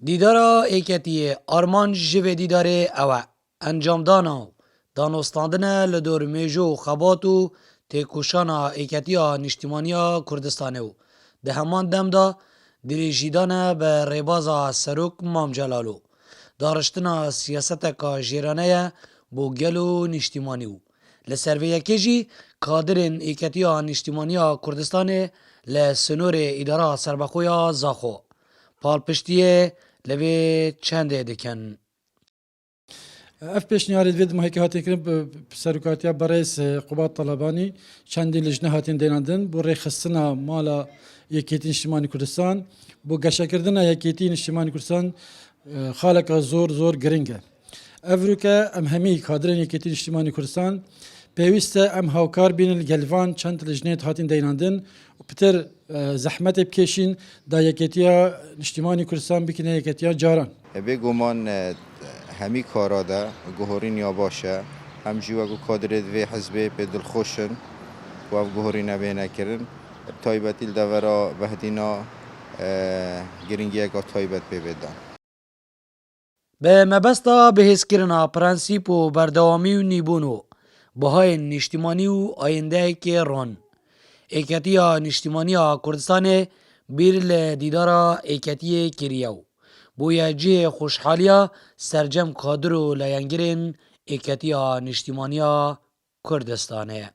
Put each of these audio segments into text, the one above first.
دیدارا ایکتی آرمان جوه دیداره اوه انجام دانا دانوستاندنه لدور میجو و خبات و تکوشانا ایکتی نشتیمانیا کردستانه و ده همان دم دا دریجیدانه به ریبازا سروک مام جلالو دارشتنا سیاست کا جیرانه بو گلو نشتیمانی و لسرویه کجی کادرین ایکتی نشتیمانیا کردستانه لسنور اداره سربخویا زاخو پالپشتیه لوی چنده دکن اف پیشنهاد وید محکی هاتین کرد سرکاتیا برای قباد طلبانی چندی لجنه هاتین دیناندن بو رخصتنا مالا یکیتی اجتماعی کردستان بو گشت کردن یکیتی اجتماعی کردستان خالق زور گرینگه. افروکه ام همی کادرین یکیتی اجتماعی کردستان پیوسته ام هاوکار بین الگلوان چند لجنه هاتین دیناندن و پتر زحمت بکشین دا یکیتیا اجتماعی کردستان بکنه یکیتیا جاران. به گمان همی کارا ده گهورین یا باشه هم جیو اگو کادرت و حزب به دلخوشن و اف گهورین نبی نکرن تایبتیل دورا بهدینا گرینگی اگه تایبت ببدن به مبستا بهز کرنا پرنسیپ و بردوامی و نیبونو بهای نشتیمانی و آینده که رون ایکتی نشتیمانی کردستان بیر لدیدارا ایکتی کریو بویا جه خوشحالیا سرجم کادر و لینگرین ایکتی نشتیمانی کردستانه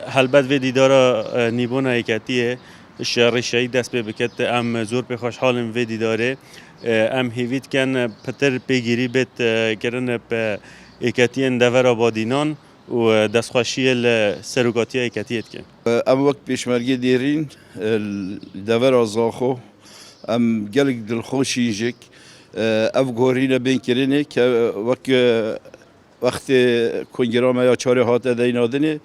هلبت و دیدارا نیبونا ایکتیه شهر شهید دست به بکت ام زور به خوشحالم و دیداره ام هیوید کن پتر پیگیری بیت کرن به ایکتین دور آبادینان و دستخوشی سروگاتی ایکتیت کن ام وقت پیشمرگی دیرین دور آزاخو ام گلک دلخوشی جک اف گورین بین کرینه که وقت کنگرام یا چاره هات دینادنه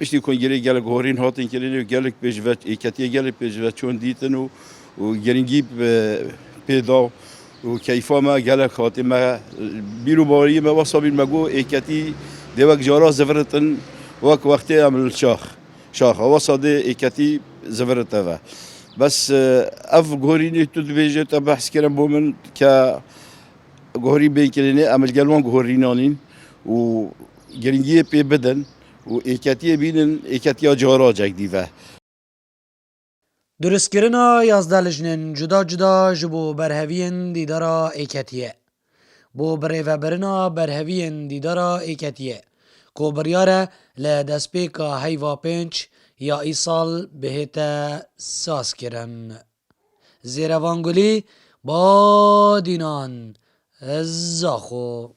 پشتی کنگری گلک گورین هاتین کرینه و گلک پیشوت ایکتی گلک پیشوت چون دیتن و گرینگی پیدا و کیفا ما گلک هاتی ما بیرو باری ما وصابین مگو ایکتی دوک جارا زفرتن وقتی عمل شاخ وصاده ایکتی زفرته و بس اف گورینی تو دویجه تا بحث کردم با من که گوری بین کلینه عمل جلوان گورینانین و گرینگی پی بدن و ایکتی بینن ایکتی جارا جک دیوه درستکرنا یازده لجنین جدا جبو برهوین دیدارا ایکتیه بو بریوبرنا برهوین دیدارا ایکتیه کو بریاره لدسپیکا هیوا پنچ یا ایسال بهتا ساس کرن زیروانگولی با دینان زاخو